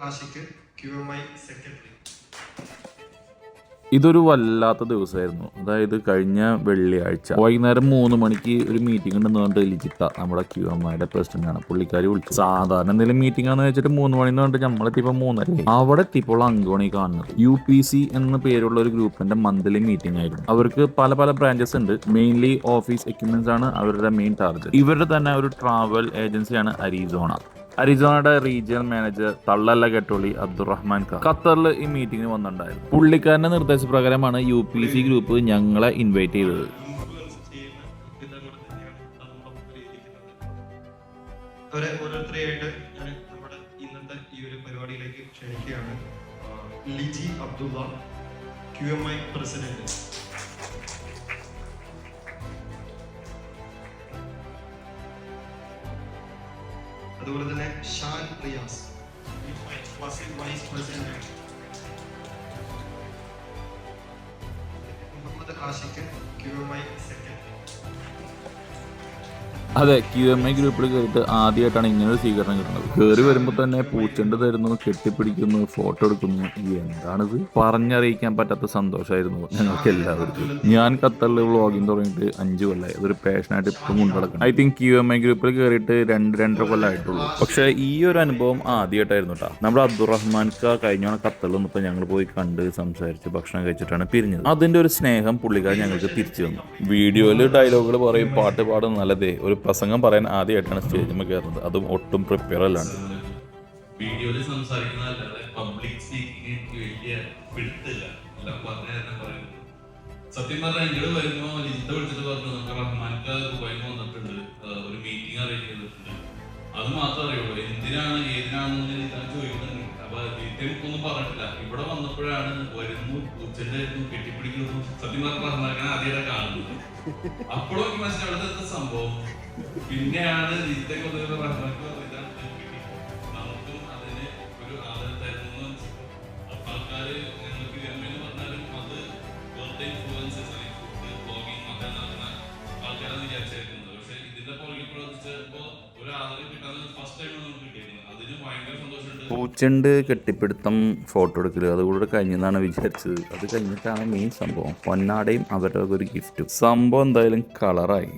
Ashiq QMI secretary. ഇതൊരു വല്ലാത്ത ദിവസമായിരുന്നു. അതായത് കഴിഞ്ഞ വെള്ളിയാഴ്ച വൈകുന്നേരം 3 മണിക്ക് ഒരു മീറ്റിംഗ് ഉണ്ടെന്ന് പറഞ്ഞിട്ട് ലിജിത്ത നമ്മുടെ QMIയുടെ പ്രസിഡന്റാണ്, പുള്ളിക്കാരി വിളിച്ചു. സാധാരണ എന്തെങ്കിലും മീറ്റിംഗ് ആണെന്ന് വെച്ചിട്ട് 3 മണിന്ന് പറഞ്ഞിട്ട് നമ്മളെത്തിയപ്പോൾ 3:30. അവിടെ എത്തിയപ്പോൾ അംഗമാണ് ഈ കാണുന്നത്. UPC എന്ന പേരുള്ള ഒരു ഗ്രൂപ്പിന്റെ മന്ത്ലി മീറ്റിംഗ് ആയിരുന്നു. അവർക്ക് പല പല ബ്രാഞ്ചസ് ഉണ്ട്. മെയിൻലി ഓഫീസ് എക്യുപ്മെന്റ്സ് ആണ് അവരുടെ മെയിൻ ടാർഗറ്റ്. ഇവരുടെ തന്നെ ഒരു ട്രാവൽ ഏജൻസിയാണ് അരിസോണയുടെ റീജിയണൽ മാനേജർ തള്ളല്ല കെട്ടോളി അബ്ദുറഹ്മാൻ ഖാൻ ഖത്തറിൽ ഈ മീറ്റിംഗിന് വന്നിട്ടുണ്ടായിരുന്നു. പുള്ളിക്കാരന്റെ നിർദ്ദേശപ്രകാരമാണ് UPC ഗ്രൂപ്പ് ഞങ്ങളെ ഇൻവൈറ്റ് ചെയ്തത്. ഓരോരുത്തരെയായിട്ട് ഞാൻ നമ്മുടെ ഇന്നത്തെ ഈ ഒരു പരിപാടിയിലേക്ക് ക്ഷണിക്കുകയാണ്. Liji Abdulla, QMI president. അതുപോലെ തന്നെ Shan Riyas, vice president. Muhammad Ashiq, QMI secretary. അതെ, QMI ഗ്രൂപ്പിൽ കയറിയിട്ട് ആദ്യമായിട്ടാണ് ഇങ്ങനെ ഒരു സ്വീകരണം കിട്ടുന്നത്. കയറി വരുമ്പോൾ തന്നെ പൂച്ചെണ്ട് തരുന്നു, കെട്ടിപ്പിടിക്കുന്നു, ഫോട്ടോ എടുക്കുന്നു. എന്താണിത്? പറഞ്ഞറിയിക്കാൻ പറ്റാത്ത സന്തോഷമായിരുന്നു ഞങ്ങൾക്ക് എല്ലാവർക്കും. ഞാൻ ഖത്തറിൽ വ്ളോഗിങ് തുടങ്ങിയിട്ട് 5 കൊല്ലമായി. അതൊരു പാഷനായിട്ട് ഇപ്പം കൊണ്ടുനടക്കണം. ഐ തിങ്ക് QMI ഗ്രൂപ്പിൽ കയറിയിട്ട് 2-2.5 കൊല്ലമായിട്ടുള്ളൂ. പക്ഷേ ഈ ഒരു അനുഭവം ആദ്യമായിട്ടായിരുന്നു കേട്ടോ. നമ്മുടെ അബ്ദുറഹ്മാൻ ഖാൻ കഴിഞ്ഞ ഖത്തറിൽ വന്നപ്പോൾ ഞങ്ങൾ പോയി കണ്ട് സംസാരിച്ച് ഭക്ഷണം കഴിച്ചിട്ടാണ് പിരിഞ്ഞത്. അതിൻ്റെ ഒരു സ്നേഹം പുള്ളിക്കാരൻ ഞങ്ങൾക്ക് തിരിച്ചു തന്നു. വീഡിയോയിൽ ഡയലോഗുകൾ പറയും, പാട്ട് പാടും, നല്ലതേ. ഒരു പ്രസംഗം പറയാൻ ആദ്യമായിട്ടാണ് സ്റ്റേജിൽ കയറുന്നത്, അതും ഒട്ടും പ്രിപ്പയർ അല്ലാണ്ട്. വീഡിയോയിൽ സംസാരിക്കുന്നതല്ലാതെ പബ്ലിക് സ്പീക്കിംഗ് എനിക്ക് വലിയ പിടുത്തില്ല. എല്ലാം പറയുന്നത് സത്യം പറഞ്ഞാൽ ഇങ്ങോട്ട് വരുമ്പോൾ ലിജിത്ത വിളിച്ചിട്ട് പറഞ്ഞു നമുക്ക് റഹ്മാൻക്ക് ദുബായിൽ വന്നിട്ടുണ്ട്, ഒരു മീറ്റിംഗ് അറേഞ്ച് ചെയ്തിട്ടുണ്ട്. അത് മാത്രമേ അറിയുള്ളൂ. എന്തിനാണ് ഏതിനാണെന്ന് ഞാൻ ചോദിക്കുന്നുണ്ട്. അപ്പൊ ലിജിത്തയും ഒന്നും പറഞ്ഞിട്ടില്ല. ഇവിടെ വന്നപ്പോഴാണ് വരുന്നു, ഉച്ചന്റെ കെട്ടിപ്പിടിക്കുന്നു. സത്യം പറഞ്ഞ റഹ്മാൻക്കാണ് ആദ്യമായിട്ട് കാണുന്നത്. അപ്പോഴൊക്കെ മനസ്സിലാവുന്നത് സംഭവം. പിന്നെയാണ് ലിജിത്തയ്ക്ക് റഹ്മാൻക്ക് നമുക്കും അതിന് ഒരു ആദരം തരുന്നു. അപ്പൊ ആൾക്കാര് ഞങ്ങൾക്ക് എന്ന് പറഞ്ഞാലും അത് വെറുതെ ഇൻഫ്ലുവൻസസ് ബ്ലോഗിങ് മാത്രം നടന്ന ആൾക്കാരാണ് വിചാരിച്ചിരിക്കുന്നത്. പക്ഷെ ഇതിന്റെ പുറകിൽ പ്രവർത്തിച്ചപ്പോ ഒരു ആദരം കിട്ടാൻ ഫസ്റ്റ് ടൈം നമുക്ക് കിട്ടിയിരുന്നത്. അതിന് ഭയങ്കര സന്തോഷമുണ്ട്. പൂച്ചെണ്ട്, കെട്ടിപ്പിടുത്തം, ഫോട്ടോ എടുക്കൽ അതുകൂടെ കഴിഞ്ഞെന്നാണ് വിചാരിച്ചത്. അത് കഴിഞ്ഞിട്ടാണ് മെയിൻ സംഭവം. പൊന്നാടയും അവരുടെ ഒരു ഗിഫ്റ്റും. സംഭവം എന്തായാലും കളറായി.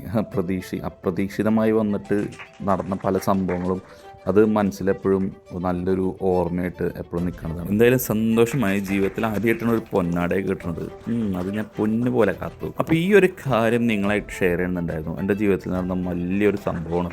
അപ്രതീക്ഷിതമായി വന്നിട്ട് നടന്ന പല സംഭവങ്ങളും അത് മനസ്സിലെപ്പോഴും നല്ലൊരു ഓർമ്മയായിട്ട് എപ്പോഴും നിൽക്കുന്നതാണ്. എന്തായാലും സന്തോഷമായി. ജീവിതത്തിൽ ആദ്യമായിട്ടാണ് ഒരു പൊന്നാടയെ കിട്ടുന്നത്. അത് ഞാൻ പൊന്നു പോലെ കാത്തു. അപ്പോൾ ഈ ഒരു കാര്യം നിങ്ങളായിട്ട് ഷെയർ ചെയ്യുന്നുണ്ടായിരുന്നു. എൻ്റെ ജീവിതത്തിൽ നടന്ന വലിയൊരു സംഭവമാണ്.